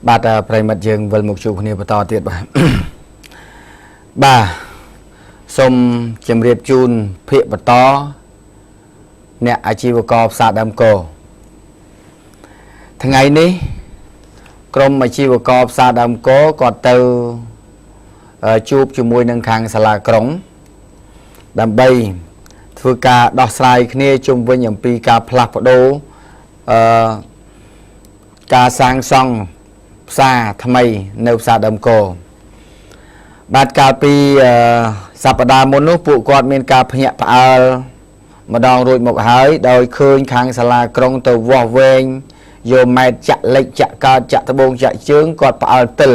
បាទប្រិមិត្តយើងវិលមកជួបគ្នាបន្តទៀតបាទបាទសូមជម្រាបជូនភាគបន្តអ្នកអាជីវករផ្សារដើមគោថ្ងៃនេះក្រុមអាជីវករផ្សារដើមគោគាត់ទៅជួបជាមួយនឹងខាងសាលាក្រុងដើម្បីធ្វើការដោះស្រាយគ្នាជុំវិញអំពីការផ្លាស់ប្ដូរការសាងសង់ផ្សារថ្មីនៅផ្សារដើមគោបាទកាលពីសប្តាហ៍មុននោះពួកគាត់មានការភ្ញាក់ផ្អើលម្ដងរួចមកហើយដោយឃើញខាងសាលាក្រុងទៅវាស់វែងយកម៉ែត្រចាក់លិចចាក់កើតចាក់ត្បូងចាក់ជើងគាត់ផ្អើលទិល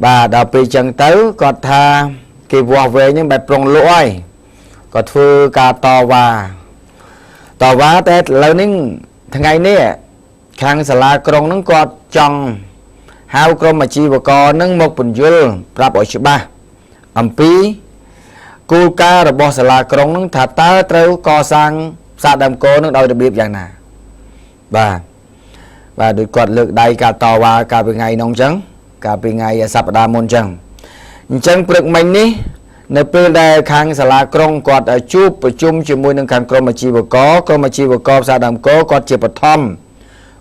បាទដល់ពេលចឹងទៅគាត់ថាគេវាស់វែងហ្នឹងបែបប្រុងលក់ហើយគាត់ធ្វើការតវ៉ាតែឥឡូវនេះថ្ងៃនេះខាងសាលាក្រុងហ្នឹងគាត់ចង់ហៅក្រុមអាជីវករហ្នឹងមកពន្យល់ប្រាប់ឲ្យច្បាស់អំពីគោលការណ៍របស់សាលាក្រុងហ្នឹងថាតើត្រូវកសាងផ្សារដើមគោនឹងដោយរបៀបយ៉ាងណាបាទដោយគាត់លើកដៃការតវ៉ាកាលពីថ្ងៃនោះអញ្ចឹងកាលពីថ្ងៃសប្តាហ៍មុនអញ្ចឹងព្រឹកមិញនេះនៅពេលដែលខាងសាលាក្រុងគាត់ជួបប្រជុំជាមួយនឹងខាងក្រុមអាជីវករផ្សារដើមគោគាត់ជាបឋម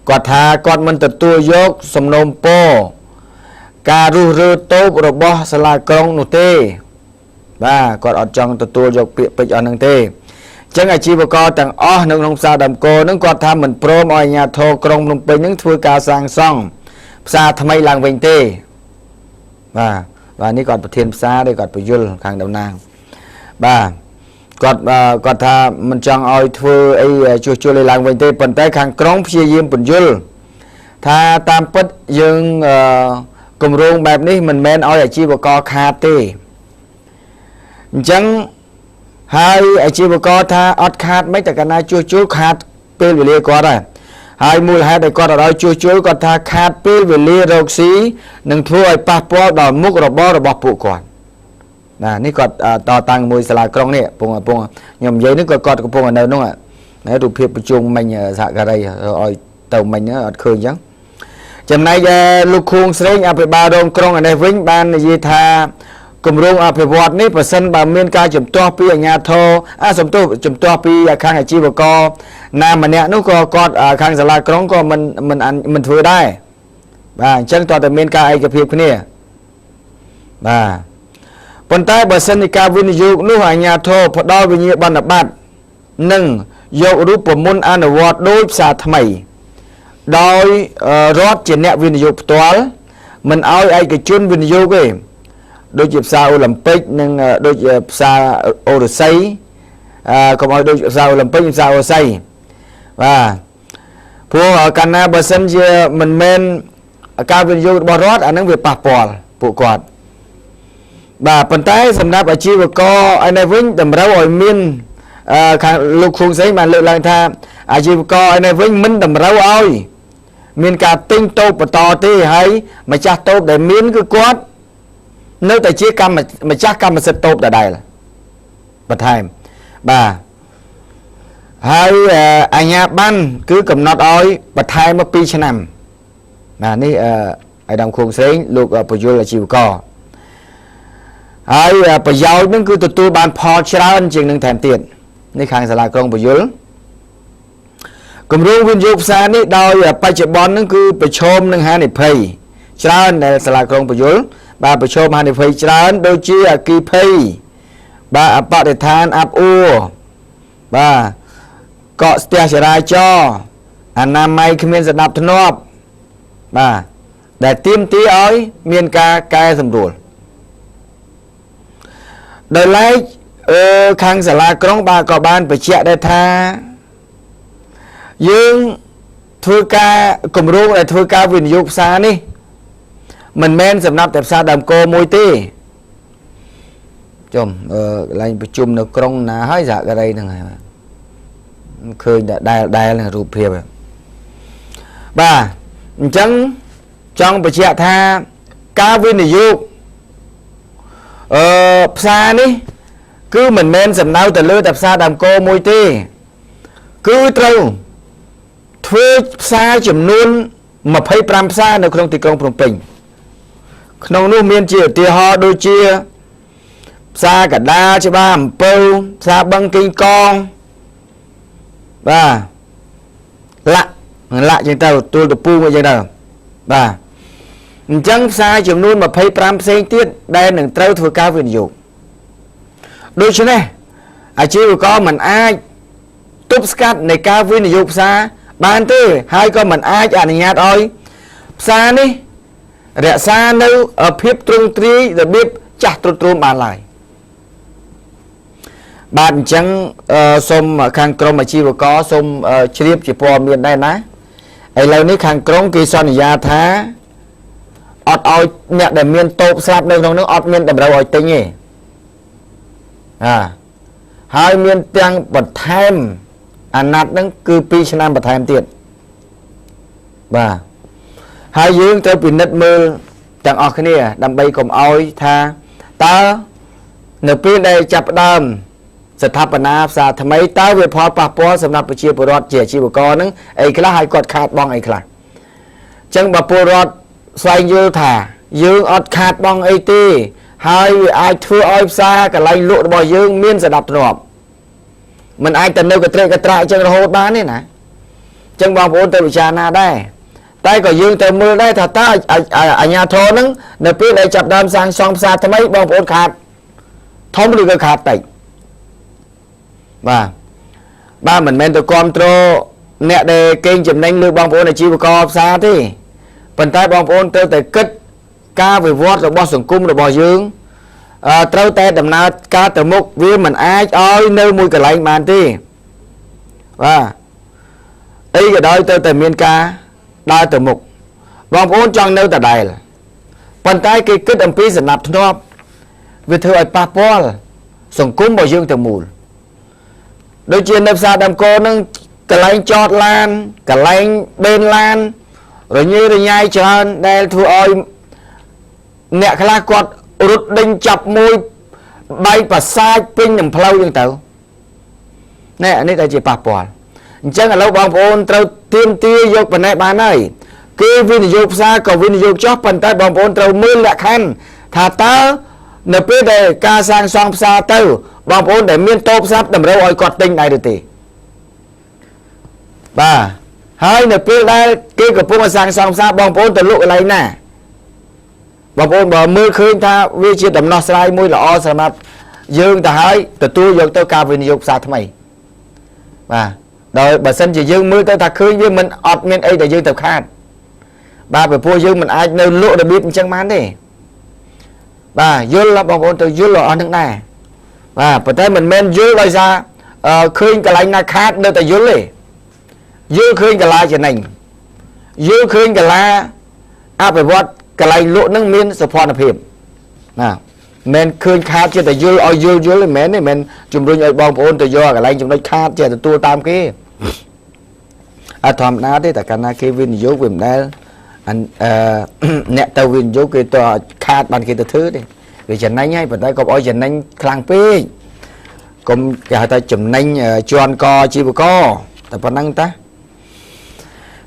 គាត់ថាគាត់មិនទទួលយកសំណូមពរការរុះរើតូបរបស់សាលាក្រុងនោះទេបាទគាត់អត់ចង់ទទួលយកពាក្យពេចន៍អស់ហ្នឹងទេអញ្ចឹងអាជីវករទាំងអស់នៅក្នុងផ្សារដើមគោហ្នឹងគាត់ថាមិនព្រមឲ្យអាជ្ញាធរក្រុងភ្នំពេញហ្នឹងធ្វើការសាងសង់ផ្សារថ្មីឡើងវិញទេបាទនេះគាត់ប្រធានផ្សារទេគាត់បញ្យល់ខាងតំណាងបាទគាត់ថាមិនចង់ឲ្យធ្វើអីជួសជុលឲ្យឡើងវិញទេប៉ុន្តែខាងក្រុងព្យាយាមបញ្យល់ថាតាមពិតយើងគម្រោងបែបនេះមិនមែនឲ្យអាជីវករខាតទេអញ្ចឹងហើយអាជីវករថាអត់ខាតមិនតែកណាជួសជុលខាតពេលវេលាគាត់ដែរហើយមូលហេតុដែលគាត់អត់ឲ្យជួសជុលគាត់ថាខាតពេលវេលារកស៊ីនឹងធ្វើឲ្យប៉ះពាល់ដល់មុខរបររបស់ពួកគាត់នេះគាត់តតាំងមួយសាលាក្រុងនេះពងខ្ញុំនិយាយនេះគាត់កំពុងនៅនោះរូបភាពប្រជុំមិញសហការីឲ្យទៅមិញអត់ឃើញអញ្ចឹងចំណែកលោកខួងស្រេងអភិបាលរងក្រុងឯនេះវិញបាននិយាយថាគម្រោងអភិវឌ្ឍនេះប្រសិនបើមានការជំទាស់ពីអាជ្ញាធរជំទាស់ពីខាងអាជីវករណាម្នាក់នោះក៏គាត់ខាងសាលាក្រុងក៏មិនធ្វើដែរបាទអញ្ចឹងតើតែមានការឯកភាពគ្នាបាទប៉ុន្តែបើសិនជាការវិនិយោគនោះអាជ្ញាធរផ្ដល់វិញ្ញាបនបត្រនិងយករូបមន្តអនុវត្តដោយផ្សារថ្មីដោយរដ្ឋជាអ្នកវិនិយោគផ្ទាល់មិនឲ្យឯកជនវិនិយោគទេដូចជាផ្សារអូឡ িম্প ិកនិងដូចជាផ្សារអូរស័យកុំឲ្យដូចផ្សារអូឡ িম্প ិកផ្សារអូរស័យបាទព្រោះកាលណាបើសិនជាមិនមែនការវិនិយោគរបស់រដ្ឋអានឹងវាប៉ះពាល់ពួកគាត់បាទប៉ុន្តែសម្រាប់អាជីវករឯនេះវិញតម្រូវឲ្យមានខាងលោកខួងសេងបានលើកឡើងថាអាជីវករឯនេះវិញមិនតម្រូវឲ្យមានការទិញតូបបន្តទេហើយម្ចាស់តូបដែលមានគឺគាត់នៅតែជាម្ចាស់កម្មសិទ្ធិតូបដដែលបន្ថែមបាទហើយអាជ្ញាប័ណ្ណគឺកំណត់ឲ្យបន្ថែមមក2ឆ្នាំនេះអាដាមខួងសេងលោកពយលអាជីវករហើយប្រយោជន៍នឹងគឺទទួលបានផលច្រើនជាងនឹងថែមទៀតនេះខាងសាលាក្រុងពយលគម្រោងវិនិយោគផ្សារនេះដោយបច្ចុប្បន្ននឹងគឺប្រឈមនឹងហានិភ័យច្រើនដែលសាលាក្រុងពយលបាទប្រឈមហានិភ័យច្រើនដូចជាអគ្គិភ័យបាទអបរិស្ថានអាប់អួរបាទកកស្ទះចរាចរណ៍អនាម័យគ្មានសណ្ដាប់ធ្នាប់បាទដែលទាមទារឲ្យមានការកែសម្រួលដោយឡែកខាងសាលាក្រុងបាទក៏បានបញ្ជាក់ដែរថាយើងធ្វើការគម្រោងដែលធ្វើការវិនិយោគផ្សារនេះមិនមែនសម្រាប់តែផ្សារដើមគោមួយទេចុំកន្លែងប្រជុំនៅក្រុងណាហើយសហការីហ្នឹងហើយឃើញដែលរូបភាពបាទអញ្ចឹងចង់បញ្ជាក់ថាការវិនិយោគផ្សារនេះគឺមិនមែនសំដៅទៅលើតែផ្សារដើមគោមួយទេគឺត្រូវធ្វើផ្សារចំនួន mà thấy pram xaនៅក្នុងទីក្រុងភ្នំពេញក្នុងនោះមានជាឧទាហរណ៍ដូចជាផ្សារកដាលច្បារអំពៅផ្សារបឹងគីងកងបាទលាក់ចឹងទៅទួលតពូអីចឹងទៅបាទអញ្ចឹងផ្សារចំនួន25ផ្សេងទៀតដែលនឹងត្រូវធ្វើការវិនិយោគដូច្នេះអាជីវករមិនអាចទប់ស្កាត់នៃការវិនិយោគផ្សារបានទេហើយក៏មិនអាចអនុញ្ញាតឲ្យផ្សារនេះរក្សានៅភាពទ្រង់ទ្រាយរបៀបចាស់ទ្រុឌទ្រោមបានឡើយបាទអញ្ចឹងសូមខាងក្រមអាជីវករសូមជ្រាបជាព័ត៌មានដែរណាឥឡូវនេះខាងក្រុងគេសន្យាថាអត់ឲ្យអ្នកដែលមានតូបស្លាប់នៅក្នុងនោះអត់មានតម្រូវឲ្យទិញទេហើយមានទាំងបន្ថែមអាណត្តិហ្នឹងគឺ2ឆ្នាំបន្ថែមទៀតបាទហើយយើងត្រូវពិនិត្យមើលទាំងអស់គ្នាដើម្បីកុំឲ្យថាតើនៅពេលដែលចាប់ផ្ដើមស្ថាបនាផ្សារថ្មីតើវាផលប៉ះពាល់សម្រាប់ប្រជាពលរដ្ឋជាអាជីវករហ្នឹងអីខ្លះឲ្យគាត់ខាតបង់អីខ្លះអញ្ចឹងបើពលរដ្ឋស្វែងយល់ថាយើងអត់ខាតបង់អីទេហើយវាអាចធ្វើឲ្យផ្សារកន្លែងលក់របស់យើងមានសណ្ដាប់ធ្នាប់មិនអាចទៅនៅកត្រេកកត្រាអញ្ចឹងរហូតបានទេណាអញ្ចឹងបងប្អូនទៅពិចារណាដែរតែក៏យើងទៅមើលដែរថាតើអាជ្ញាធរហ្នឹងនៅពេលដែលចាប់ដើមសាងសង់ផ្សារថ្មីបងប្អូនខាតធំឬក៏ខាតតិចបាទមិនមែនទៅគ្រប់គ្រងអ្នកដែលកេងចំណេញលើបងប្អូនអាជីវករផ្សារទេប៉ុន្តែបងប្អូនត្រូវតែគិតការវិវត្តរបស់សង្គមរបស់យើងត្រូវតែដំណើរការទៅមុខវាមិនអាចឲ្យនៅមួយកន្លែងបានទេបាទអីក៏ដោយត្រូវតែមានការដើរទៅមុខបងប្អូនចង់នៅដដែលប៉ុន្តែគេគិតអំពីសណ្ដាប់ធ្នាប់វាធ្វើឲ្យប៉ះពាល់សង្គមរបស់យើងទៅមូលដូចជានៅផ្សារដើមកោនឹងកន្លែងចតឡានកន្លែងបេនឡានរញ៉េរញ៉ៃច្រើនដែលធ្វើឲ្យអ្នកខ្លះគាត់រត់ដេញចាប់មួយបែកប្រសាទពេញនឹងផ្លូវចឹងទៅណែនេះតែជាប៉ះពាល់អញ្ចឹងឥឡូវបងប្អូនត្រូវទៀមទាយកប៉ុណ្ណេះបានហើយគេវិនិយោគផ្សារក៏វិនិយោគចោះប៉ុន្តែបងប្អូនត្រូវមើលលក្ខខណ្ឌថាតើនៅពេលដែលការសាងសង់ផ្សារទៅបងប្អូនដែលមានតូបស្រាប់តម្រូវឲ្យគាត់ទិញដែរឬទេបាទហើយនៅពេលដែលគេកំពុងសាងសង់ផ្សារបងប្អូនទៅលក់កន្លែងណាបងប្អូនបើមើលឃើញថាវាជាដំណោះស្រាយមួយល្អសម្រាប់យើងទៅហើយទទួលយកទៅការវិនិយោគផ្សារថ្មីបាទដោយបើសិនជាយើងមើលទៅថាឃើញវាមិនអត់មានអីដែលយើងទៅខាតបាទព្រោះយើងមិនអាចនៅលក់របៀបអញ្ចឹងបានទេបាទយល់បងប្អូនទៅយល់អស់នឹងដែរបាទប៉ុន្តែមិនមែនយល់ដោយសារឃើញកន្លែងណាខាតនៅតែយល់ទេយល់ឃើញកន្លែងចំណេញយល់ឃើញកន្លែងអភិវឌ្ឍកន្លែងលក់នឹងមានសុខភាពណាមិនឃើញខាតជាតែយល់ឲ្យយល់មិនមែនទេមិនជំរុញឲ្យបងប្អូនទៅយកកន្លែងចំណុចខាតជាទទួលតាមគេអត់ធម្មតាទេតែកាលណាគេវិនិយោគវាមិនដែលអ្នកទៅវិនិយោគគេទៅខាតបានគេទៅធ្វើទេវាចំណេញហើយប៉ុន្តែកុំឲ្យចំណេញខ្លាំងពេកកុំគេហៅថាចំណេញជន់កជីវករតែប៉ុណ្ណឹងតា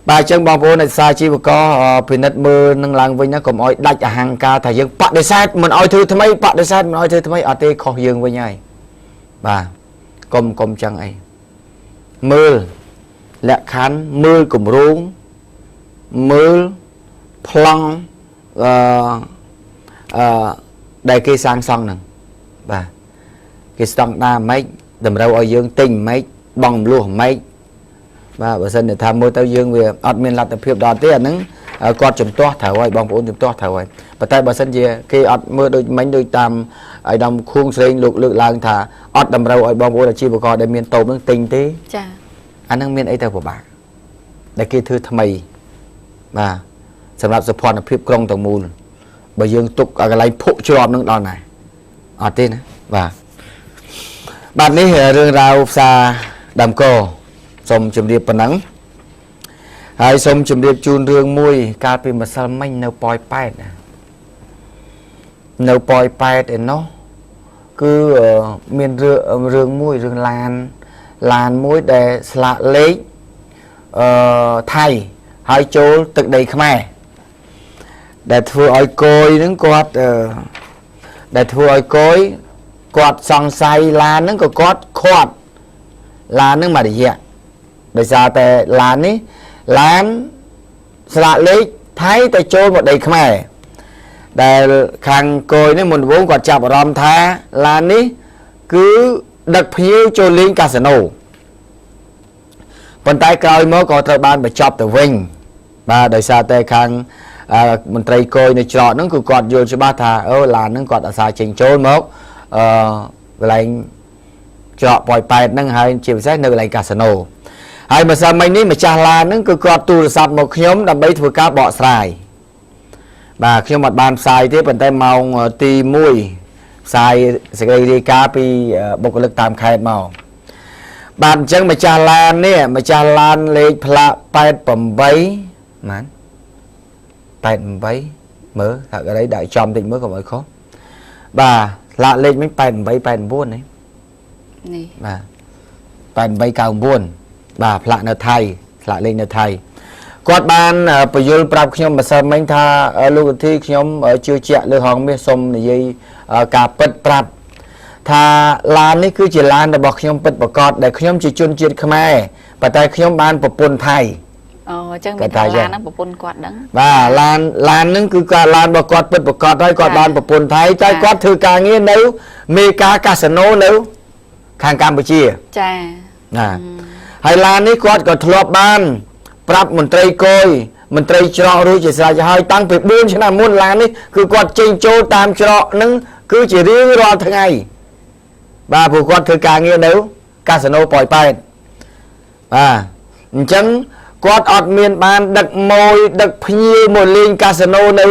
បាទអញ្ចឹងបងប្អូនអ្នកសាជីវករពិនិត្យមើលនឹងឡើងវិញណាកុំឲ្យដាច់អហង្ការថាយើងបដិសេធមិនឲ្យធ្វើថ្មីបដិសេធមិនឲ្យធ្វើថ្មីអត់ទេខុសយើងវិញហើយបាទកុំចឹងអីមើលលក្ខខណ្ឌមើលគម្រោងមើលប្លង់ដែលគេសាងសង់ហ្នឹងបាទគេស្តង់ដារម៉េចតម្រូវឲ្យយើងទិញម៉េចបង់លុះម៉េចបាទបើសិនថាមើលទៅយើងវាអត់មានលទ្ធភាពដល់ទេអាហ្នឹងគាត់ជំទាស់ត្រូវហើយបងប្អូនជំទាស់ត្រូវហើយប៉ុន្តែបើសិនជាគេអត់មើលដូចមិញដូចតាមអាយដាមខួងស្រេងលើកឡើងថាអត់តម្រូវឲ្យបងប្អូនអាជីវករដែលមានតូបហ្នឹងទិញទេចាអាហ្នឹងមានអីទៅពិបាកដែលគេធ្វើថ្មីបាទសម្រាប់សុខភាពក្រុងទាំងមូលបើយើងទុកឲ្យកន្លែងភក់ជ្រាបនឹងដល់ណាអត់ទេណាបាទនេះរឿងរ៉ាវផ្សារដើមកោសូមជម្រាបប៉ុណ្ណឹងហើយសូមជម្រាបជូនរឿងមួយកាលពីម្សិលមិញនៅប៉ោយប៉ែតឯណោះគឺមានរឿងមួយរឿងឡានមួយដែលស្លាកលេខថៃ ហើយចូលទឹកដីខ្មែរដែលធ្វើឲ្យគយហ្នឹងគាត់ដែលធ្វើឲ្យគយគាត់សង្ស័យឡានហ្នឹងក៏គាត់ខាត់ឡានហ្នឹងមករយៈដោយសារតែឡាននេះឡានស្លាកលេខថៃតែចូលមកដីខ្មែរដែលខាងគយនេះមុនដំបូងគាត់ចាប់អារម្មណ៍ថាឡាននេះគឺដឹកភ្ញៀវចូលលេងកាស៊ីណូប៉ុន្តែក្រោយមកក៏ត្រូវបានបញ្ចប់ទៅវិញបាទដោយសារតែខាងមន្ត្រីគយនៅច្រកហ្នឹងគឺគាត់យល់ច្បាស់ថាអូឡានហ្នឹងគាត់អាសាចេញចូលមកកន្លែងច្រកប៉ោយប៉ែតហ្នឹងហើយជាពិសេសនៅកន្លែងកាស៊ីណូហើយម្សិលមិញនេះម្ចាស់ឡានហ្នឹងគឺគាត់ទូរស័ព្ទមកខ្ញុំដើម្បីធ្វើការបកស្រាយបាទខ្ញុំអត់បានផ្សាយទេប៉ុន្តែម៉ោងទី1ផ្សាយសេចក្តីរាយការណ៍ពីបុគ្គលិកតាមខេត្តមកបាទអញ្ចឹងម្ចាស់ឡាននេះម្ចាស់ឡានលេខផ្លាក88ម៉ាន88មើលថាកន្លែងដាក់ចំតិចមើលកុំឲ្យខុសបាទផ្លាកលេខមិញ8889នេះបាទ8899បាទផ្លាកនៅថៃផ្លាកលេខនៅថៃគាត់បានបញ្យល់ប្រាប់ខ្ញុំម្សិលមិញថាលោកវិធីខ្ញុំជឿជាក់លើហងមាសសូមនិយាយការពិតប្រាប់ថាឡាននេះគឺជាឡានរបស់ខ្ញុំពិតប្រាកដដែលខ្ញុំជាជនជាតិខ្មែរប៉ុន្តែខ្ញុំបានប្រពន្ធថៃអូអញ្ចឹងមានថាឡានហ្នឹងប្រពន្ធគាត់ដឹងបាទឡានហ្នឹងគឺការឡានរបស់គាត់ពិតប្រាកដហើយគាត់បានប្រពន្ធថៃតែគាត់ធ្វើការងារនៅមេកាកាស៊ីណូនៅខាងកម្ពុជាចាណាហើយឡាននេះគាត់ក៏ធ្លាប់បានប្រាប់មន្ត្រីគយមន្ត្រីច្រករួចជាស្រេចហើយតាំងពី4ឆ្នាំមុនឡាននេះគឺគាត់ចេញចូលតាមច្រកហ្នឹងគឺជារៀងរាល់ថ្ងៃបាទព្រោះគាត់ធ្វើការងារនៅកាស៊ីណូប៉ោយប៉ែតបាទអញ្ចឹងគាត់អត់មានបានដឹកម៉ួយដឹកភ្ញៀវមកលេងកាស៊ីណូនៅ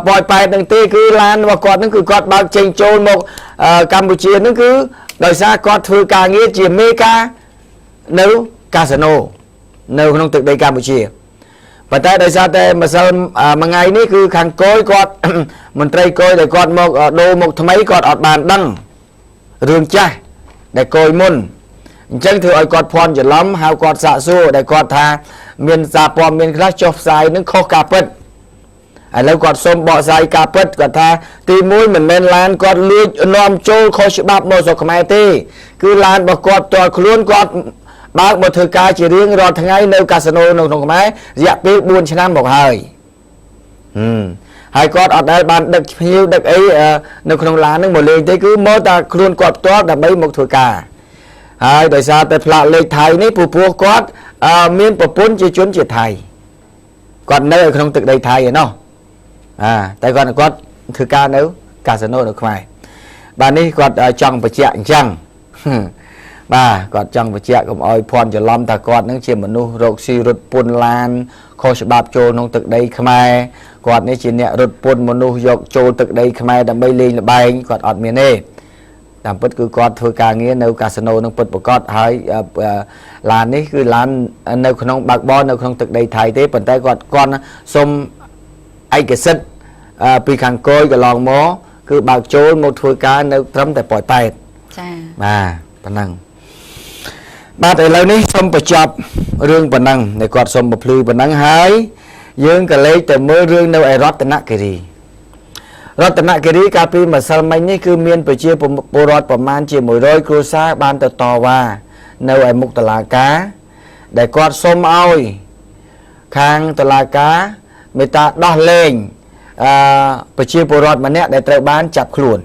ប៉ោយប៉ែតហ្នឹងទេគឺឡានរបស់គាត់ហ្នឹងគឺគាត់បើកចេញចូលមកកម្ពុជាហ្នឹងគឺដោយសារគាត់ធ្វើការងារជាមេកានៅកាស៊ីណូនៅក្នុងទឹកដីកម្ពុជាប៉ុន្តែដោយសារតែម្សិលមួយថ្ងៃនេះគឺខាងគយគាត់មន្ត្រីគយដែលគាត់មកដូរមកថ្មីគាត់អត់បានដឹងរឿងចាស់ដែលគយមុនអញ្ចឹងធ្វើឲ្យគាត់ភ័ន្តច្រឡំហៅគាត់សាកសួរដែលគាត់ថាមានសារព័ត៌មានខ្លះចុះផ្សាយនឹងខុសការពិតឥឡូវគាត់សូមបកស្រាយការពិតគាត់ថាទី1មិនមែនឡានគាត់លួចនាំចូលខុសច្បាប់មកស្រុកខ្មែរទេគឺឡានរបស់គាត់ផ្ទាល់ខ្លួនគាត់បើកមកធ្វើការជារៀងរាល់ថ្ងៃនៅកាស៊ីណូនៅក្នុងខ្មែររយៈពេល4ឆ្នាំមកហើយហើយគាត់អត់ដែលបានដឹកភ្ញៀវដឹកអីនៅក្នុងឡានហ្នឹងមកលេងទេគឺមកតែខ្លួនគាត់ផ្ទាល់ដើម្បីមកធ្វើការហើយដោយសារតែផ្លាកលេខថៃនេះពពោះគាត់មានប្រពន្ធជាជនជាតិថៃគាត់នៅក្នុងទឹកដីថៃឯណោះតែគាត់ធ្វើការនៅកាស៊ីណូនៅខ្មែរបាទនេះគាត់ចង់បញ្ជាក់អញ្ចឹងបាទគាត់ចង់បញ្ជាក់កុំឲ្យភ័ន្តច្រឡំថាគាត់នឹងជាមនុស្សរកស៊ីរត់ពន្ធឡានខុសច្បាប់ចូលក្នុងទឹកដីខ្មែរគាត់នេះជាអ្នករត់ពន្ធមនុស្សយកចូលទឹកដីខ្មែរដើម្បីលេងល្បែងគាត់អត់មានទេតាមពិតគឺគាត់ធ្វើការងារនៅកាស៊ីណូនឹងពិតប្រាកដហើយឡាននេះគឺឡាននៅក្នុងបើកបរនៅក្នុងទឹកដីថៃទេប៉ុន្តែគាត់សុំឯកសិទ្ធិពីខាងគយកន្លងមកគឺបើកចូលមកធ្វើការនៅត្រឹមតែប៉ោយប៉ែតចាបាទប៉ុណ្ណឹងបាទឥឡូវនេះសូមបញ្ចប់រឿងប៉ុណ្ណឹងដែលគាត់សូមបំភ្លឺប៉ុណ្ណឹងហើយយើងក៏លេខទៅមើលរឿងនៅឯរតនគិរីកាលពីម្សិលមិញនេះគឺមានប្រជាពលរដ្ឋប្រមាណជា100គ្រួសារបានទៅតវ៉ានៅឯមុខតុលាការដែលគាត់សូមឲ្យខាងតុលាការមេត្តាដោះលែងប្រជាពលរដ្ឋម្នាក់ដែលត្រូវបានចាប់ខ្លួន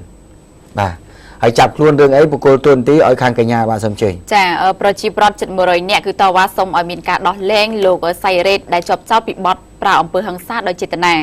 បាទហើយចាប់ខ្លួនរឿងអីបុគ្គលទូនទីឲ្យខាងកញ្ញាបាទសូមជើញចាប្រជាពលរដ្ឋជិត100នាក់គឺតវ៉ាសូមឲ្យមានការដោះលែងលោកសៃរ៉េតដែលជាប់ចោទពីបទប្រើអំពើហិង្សាដោយចេតនា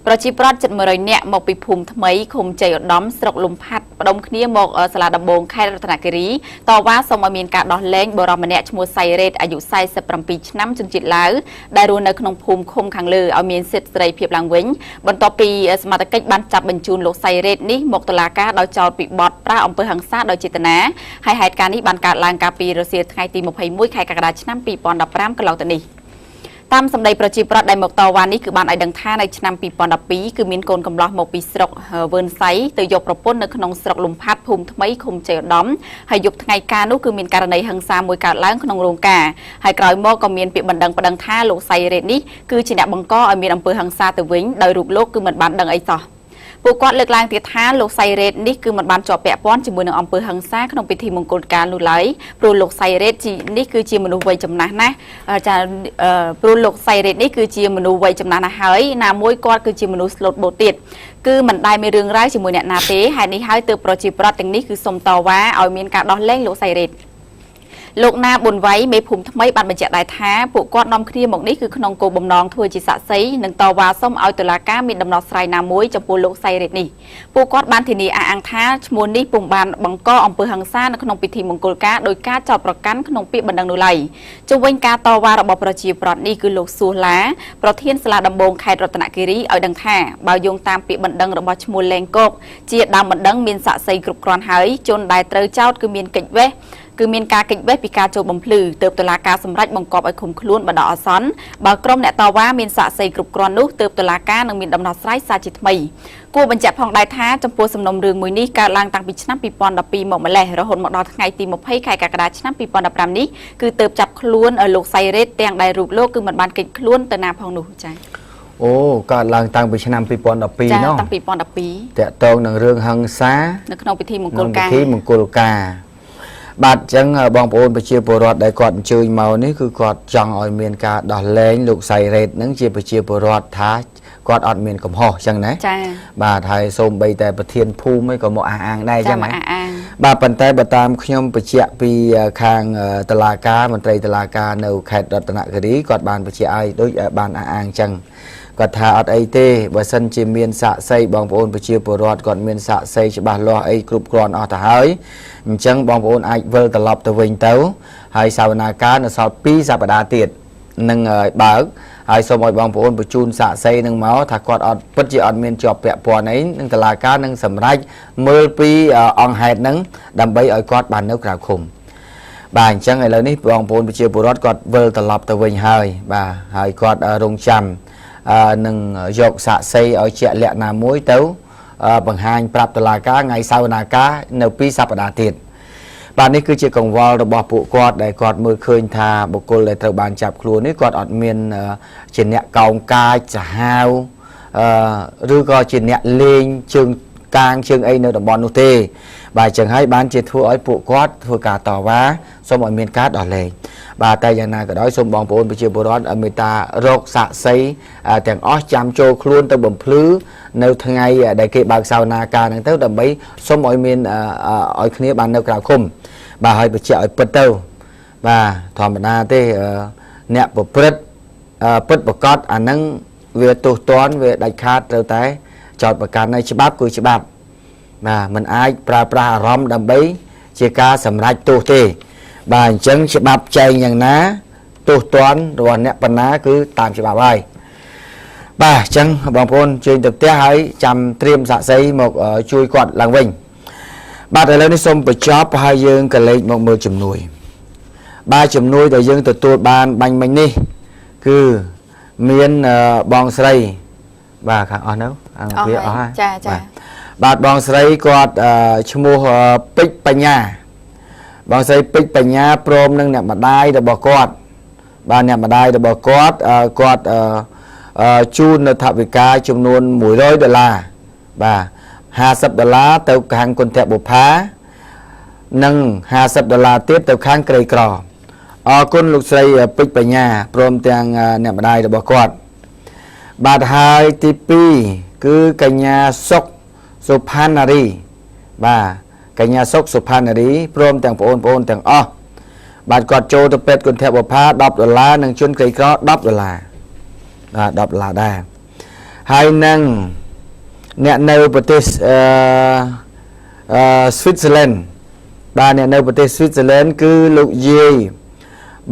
ប្រជាពលរដ្ឋជិត100នាក់មកពីភូមិថ្មីឃុំជ័យឧត្តមស្រុកលំផាត់ផ្ដុំគ្នាមកសាលាដំបងខេត្តរតនគិរីតវ៉ាសូមឲ្យមានការដោះលែងបុរសម្នាក់ឈ្មោះសៃរ៉េតអាយុ47ឆ្នាំជនជាតិឡាវដែលរស់នៅក្នុងភូមិឃុំខាងលើឲ្យមានសិទ្ធិសេរីភាពឡើងវិញបន្ទាប់ពីសមត្ថកិច្ចបានចាប់បញ្ជូនលោកសៃរ៉េតនេះមកតុលាការដោយចោទពីបទប្រើអំពើហិង្សាដោយចេតនាហើយហេតុការណ៍នេះបានកើតឡើងកាលពីរសៀលថ្ងៃទី21ខែកក្កដាឆ្នាំ2015កន្លងទៅនេះ តាមសម្ដីប្រជាប្រដ្ឋដែលមកតវ៉ានេះគឺបានឲ្យដឹងថានៅឆ្នាំ2012គឺមានកូនកំឡោះមកពីស្រុកវឿនសៃទៅយកប្រពន្ធនៅក្នុងស្រុកលំផាត់ភូមិថ្មីឃុំជ័យឧត្តមហើយយប់ថ្ងៃការនោះគឺមានករណីហិង្សាមួយកើតឡើងក្នុងរោងការហើយក្រោយមកក៏មានពាក្យបណ្ដឹងប្តឹងថាលោកសៃរ៉េតនេះគឺជាអ្នកបង្កឲ្យមានអំពើហិង្សាទៅវិញដោយរូបលោកគឺមិនបានដឹងអីសោះពួកគាត់លើកឡើងទៀតថាលោកសៃរ៉េតនេះគឺមិនបានជាប់ពាក់ព័ន្ធជាមួយនឹងអំពើហិង្សាក្នុងពិធីមង្គលការនោះឡើយព្រោះលោកសៃរ៉េតនេះគឺជាមនុស្សវ័យចំណាស់ណាស់ចាព្រោះលោកសៃរ៉េតនេះគឺជាមនុស្សវ័យចំណាស់ណាស់ហើយណាមួយគាត់គឺជាមនុស្សស្លូតបូតទៀតគឺមិនដែលមានរឿងរ៉ាវជាមួយអ្នកណាទេហើយនេះហើយទើបប្រជាប្រដ្ឋទាំងនេះគឺសុំតវ៉ាឲ្យមានការដោះលែងលោកសៃរ៉េតលោកណាប៊ុនវៃមេភូមិថ្មីបានបញ្ជាក់ដែរថាពួកគាត់នាំគ្នាមកនេះគឺក្នុងគោលបំណងធ្វើជាសាក្សីនិងតវ៉ាសុំឲ្យតុលាការមានដំណោះស្រាយណាមួយចំពោះលោកសៃរ៉េតនេះពួកគាត់បានធានាអះអាងថាឈ្មោះនេះពុំបានបង្កអំពើហិង្សានៅក្នុងពិធីមង្គលការដោយការចោទប្រកាន់ក្នុងពាក្យបណ្ដឹងនោះឡើយជុំវិញការតវ៉ារបស់ប្រជាប្រដ្ឋនេះគឺលោកសួសឡាប្រធានសាលាដំបងខេត្តរតនគិរីឲ្យដឹងថាបើយោងតាមពាក្យបណ្ដឹងរបស់ឈ្មោះលេងកកជាដើមបណ្ដឹងមានសាក្សីគ្រប់គ្រាន់ហើយជនដែលត្រូវចោទគឺមានកិច្ចវេះគឺមានការកិច្ចវេះពីការចូលបំភ្លឺទើបតុលាការសម្រេចបង្គាប់ឲ្យឃុំខ្លួនបណ្ដោះអាសន្នបើក្រុមអ្នកតវ៉ាមានសាក្សីគ្រប់គ្រាន់នោះទើបតុលាការនឹងមានដំណោះស្រាយសារជាថ្មីគួរបញ្ជាក់ផងដែរថាចំពោះសំណុំរឿងមួយនេះកើតឡើងតាំងពីឆ្នាំ2012មកម្លេះរហូតមកដល់ថ្ងៃទី20ខែកក្កដាឆ្នាំ2015នេះគឺទើបចាប់ខ្លួនលោកសៃរ៉េតទាំងដែលរូបលោកគឺមិនបានកិច្ចខ្លួនទៅណាផងនោះចា៎អូកើតឡើងតាំងពីឆ្នាំ2012នោះចាតាំងពី2012តាក់ទងនឹងរឿងហិង្សានៅក្នុងពិធីមង្គលការបាទអញ្ចឹងបងប្អូនប្រជាពលរដ្ឋដែលគាត់អញ្ជើញមកនេះគឺគាត់ចង់ឲ្យមានការដោះលែងលោកសៃរ៉េតនឹងជាប្រជាពលរដ្ឋថាគាត់អត់មានកំហុសអញ្ចឹងណាចា៎បាទហើយសូម្បីតែប្រធានភូមិឯងក៏មកអះអាងដែរអញ្ចឹងណាអះអាងបាទប៉ុន្តែបើតាមខ្ញុំបញ្ជាក់ពីខាងតុលាការមន្ត្រីតុលាការនៅខេត្តរតនគិរីគាត់បានបញ្ជាក់ឲ្យដូចបានអះអាងអញ្ចឹងគាត់ថាអត់អីទេបើសិនជាមានសាក្សីបងប្អូនប្រជាពលរដ្ឋគាត់មានសាក្សីច្បាស់លាស់អីគ្រប់គ្រាន់អស់ទៅហើយអញ្ចឹងបងប្អូនអាចវិលត្រឡប់ទៅវិញទៅហើយសវនាការនៅសល់2សប្តាហ៍ទៀតនឹងបើកហើយសូមឲ្យបងប្អូនបញ្ជូនសាក្សីនឹងមកថាគាត់អត់ពិតជាអត់មានជាប់ពាក់ព័ន្ធអីនឹងតុលាការនឹងសម្រេចមើលពីអង្គហេតុហ្នឹងដើម្បីឲ្យគាត់បាននៅក្រៅឃុំបាទអញ្ចឹងឥឡូវនេះបងប្អូនប្រជាពលរដ្ឋគាត់វិលត្រឡប់ទៅវិញហើយបាទហើយគាត់រងចាំនឹងយកសាក្សីឲ្យជាក់លាក់ណាមួយទៅបង្ហាញប្រាប់តុលាការថ្ងៃសៅរ៍នាការនៅ2សប្តាហ៍ទៀតបាទនេះគឺជាកង្វល់របស់ពួកគាត់ដែលគាត់មើលឃើញថាបុគ្គលដែលត្រូវបានចាប់ខ្លួននេះគាត់អត់មានជាអ្នកកោងកាចសាហាវឬក៏ជាអ្នកលេងជើងកាងជើងអីនៅតំបន់នោះទេបាទអញ្ចឹងហើយបានជាធ្វើឲ្យពួកគាត់ធ្វើការតវ៉ាសូមឲ្យមានការដោះលែងបាទតែយ៉ាងណាក៏ដោយសូមបងប្អូនប្រជាពលរដ្ឋមេត្តារកសាក្សីទាំងអស់ចាំចូលខ្លួនទៅបំភ្លឺនៅថ្ងៃដែលគេបើកសវនាការហ្នឹងទៅដើម្បីសូមឲ្យមានឲ្យគ្នាបាននៅក្រៅឃុំបាទហើយបញ្ជាក់ឲ្យពិតទៅបាទធម្មតាទេអ្នកប្រព្រឹត្តពិតប្រកបអាហ្នឹងវាទោសទណ្ឌវាដាច់ខាតត្រូវតែចោទប្រកាន់នៅច្បាប់គឺច្បាប់បាទมันអាចប្រើប្រាស់អារម្មណ៍ដើម្បីជាការសម្រេចទោសទេបាទអញ្ចឹងច្បាប់ចែងយ៉ាងណាទោសទណ្ឌរបស់អ្នកបណ្ណាគឺតាមច្បាប់ហើយបាទអញ្ចឹងបងប្អូនជើញទៅផ្ទះហើយចាំត្រៀមសាក្សីមកជួយគាត់ឡើងវិញបាទឥឡូវនេះសូមបញ្ចប់ហើយយើងក៏លេខមកមើលជំនួយបាទជំនួយដែលយើងទទួលបានបាញ់មិញនេះគឺមានបងស្រីបាទខាងអស់នៅអង្គវាអស់ហើយចាបាទបងស្រីគាត់ឈ្មោះពេជ្របញ្ញាបងស្រីពេជ្របញ្ញាព្រមនឹងអ្នកម្ដាយរបស់គាត់បាទអ្នកម្ដាយរបស់គាត់គាត់ជូននៅថវិកាចំនួន$100បាទ$50ទៅខាងគុណធបុប្ផានិង$50ទៀតទៅខាងក្រីក្រអរគុណលោកស្រីពេជ្របញ្ញាព្រមទាំងអ្នកម្ដាយរបស់គាត់បាទហើយទី2គឺកញ្ញាសុកសុផានារីបាទកញ្ញាសុកសុផានារីព្រមទាំងបងប្អូនទាំងអស់បាទគាត់ចូលទៅពេទ្យគុណធបុប្ផា$10និងជនក្រីក្រ$10បាទ$10ដែរហើយនឹងអ្នកនៅប្រទេសស្វីតហ្សែឡែនបាទអ្នកនៅប្រទេសស្វីតហ្សែឡែនគឺលោកយាយ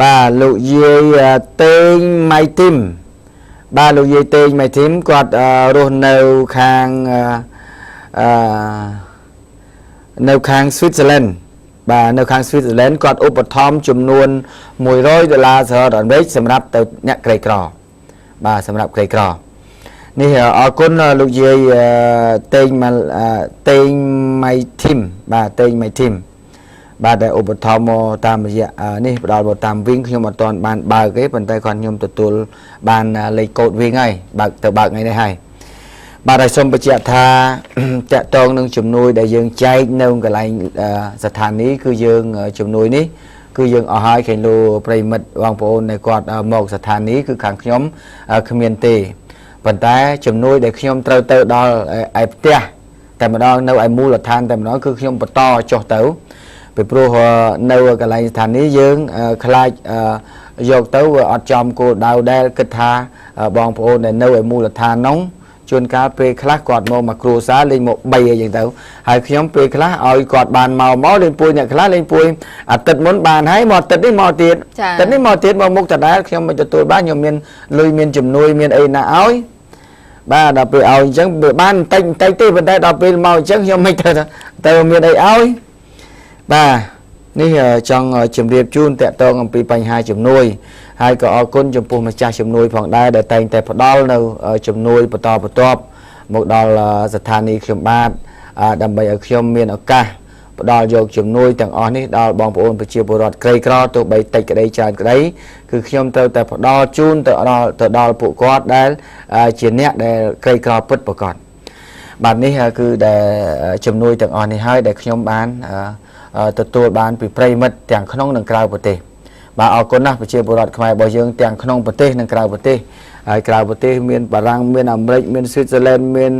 បាទលោកយាយតេងម៉ៃទីមបាទលោកយាយតេងម៉ៃទីមគាត់រស់នៅខាងនៅខាងស្វីតហ្សែឡែន បាទនៅខាង Switzerland គាត់ឧបត្ថម្ភចំនួន$100សហរដ្ឋអាមេរិកសម្រាប់ទៅអ្នកក្រីក្របាទសម្រាប់ក្រីក្រនេះអរគុណលោកយាយតេងម៉ៃធីមបាទតេងម៉ៃធីមបាទដែលឧបត្ថម្ភមកតាមរយៈនេះផ្ដល់មកតាមវិញខ្ញុំអត់ទាន់បានបើកទេប៉ុន្តែគាត់ខ្ញុំទទួលបានលេខកូដវិញហើយបើកថ្ងៃនេះហើយបាទហើយសូមបញ្ជាក់ថាតកតងនឹងជំនួយដែលយើងចែកនៅកន្លែងស្ថានីយ៍គឺយើងជំនួយនេះគឺយើងអស់ហើយឃើញលោកប្រិមិត្តបងប្អូនដែលគាត់មកស្ថានីយ៍គឺខាងខ្ញុំគ្មានទេប៉ុន្តែជំនួយដែលខ្ញុំត្រូវទៅដល់ឯផ្ទះតែម្ដងនៅឯមូលដ្ឋានតែម្ដងគឺខ្ញុំបន្តចុះទៅពីព្រោះនៅកន្លែងស្ថានីយ៍យើងខ្លាចយកទៅវាអត់ចំគោលដៅដែលគិតថាបងប្អូនដែលនៅឯមូលដ្ឋាននោះជួនកាលពេលខ្លះគាត់មកគ្រួសារលេងមក3អីចឹងទៅហើយខ្ញុំពេលខ្លះឲ្យគាត់បានមកលេងពួយអ្នកខ្លះលេងពួយអាទិត្យមុនបានហើយមកអាទិត្យនេះមកទៀតអាទិត្យនេះមកទៀតមកមុខដដែលខ្ញុំមិនទទួលបានខ្ញុំមានលុយមានជំនួយមានអីណាឲ្យបាទដល់ពេលឲ្យអញ្ចឹងវាបានបន្តិចទេប៉ុន្តែដល់ពេលមកអញ្ចឹងខ្ញុំមិនទៅមានអីឲ្យបាទនេះចង់ជម្រាបជូនតកតងអំពីបញ្ហាជំនួយហើយក៏អរគុណចំពោះម្ចាស់ជំនួយផងដែរដែលតែងតែផ្ដល់នៅជំនួយបន្តបន្ទាប់មកដល់ស្ថានីយ៍ខ្ញុំបាទដើម្បីឲ្យខ្ញុំមានឱកាសផ្ដល់យកជំនួយទាំងអស់នេះដល់បងប្អូនប្រជាពលរដ្ឋក្រីក្រទោះបីតិចក្តីច្រើនក្តីគឺខ្ញុំត្រូវតែផ្ដល់ជូនទៅដល់ពួកគាត់ដែលជាអ្នកដែលក្រីក្រពិតប្រាកដបាទនេះគឺដែលជំនួយទាំងអស់នេះហើយដែលខ្ញុំបានទទួលបានពីប្រិមិត្តទាំងក្នុងនិងក្រៅប្រទេសបាទអរគុណណាស់ប្រជាពលរដ្ឋខ្មែររបស់យើងទាំងក្នុងប្រទេសនិងក្រៅប្រទេសហើយក្រៅប្រទេសមានបារាំងមានអាមេរិកមានស្វីសឡែនមាន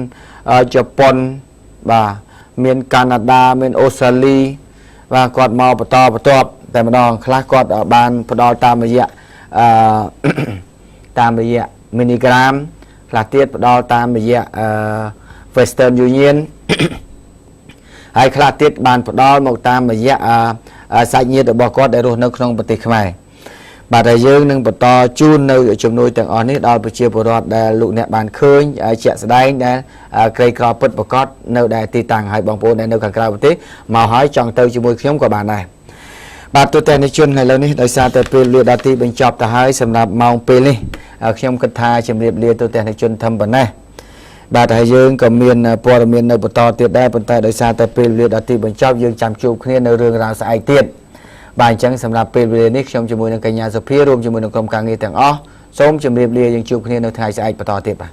ជប៉ុនបាទមានកាណាដាមានអូស្ត្រាលីបាទគាត់មកបន្តបន្ទាប់តែម្ដងខ្លះគាត់បានផ្ដល់តាមរយៈMinigram ខ្លះទៀតផ្ដល់តាមរយៈWestern Union ហើយខ្លះទៀតបានផ្ដល់មកតាមរយៈសាច់ញាតិរបស់គាត់ដែលរស់នៅក្នុងប្រទេសខ្មែរបាទហើយយើងនឹងបន្តជូននៅជំនួយទាំងអស់នេះដល់ប្រជាពលរដ្ឋដែលលោកអ្នកបានឃើញជាក់ស្ដែងដែលក្រីក្រពិតប្រាកដនៅដែលទីតាំងហើយបងប្អូនដែលនៅខាងក្រៅប្រទេសមកហើយចង់ទៅជាមួយខ្ញុំក៏បានដែរបាទទូទាំងនេះជនឥឡូវនេះដោយសារតែពេលវេលាដល់ទីបញ្ចប់ទៅហើយសម្រាប់ម៉ោងពេលនេះខ្ញុំគិតថាជម្រាបលាទូទាំងនេះជនធំប៉ុណ្ណេះបាទហើយយើងក៏មានព័ត៌មាននៅបន្តទៀតដែរប៉ុន្តែដោយសារតែពេលវេលាដល់ទីបញ្ចប់យើងចាំជួបគ្នានៅរឿងរ៉ាវស្អែកទៀតបាទអញ្ចឹងសម្រាប់ពេលវេលានេះខ្ញុំជាមួយនឹងកញ្ញាសុភារួមជាមួយនឹងក្រុមការងារទាំងអស់សូមជម្រាបលាយើងជួបគ្នានៅថ្ងៃស្អែកបន្តទៀតបាទ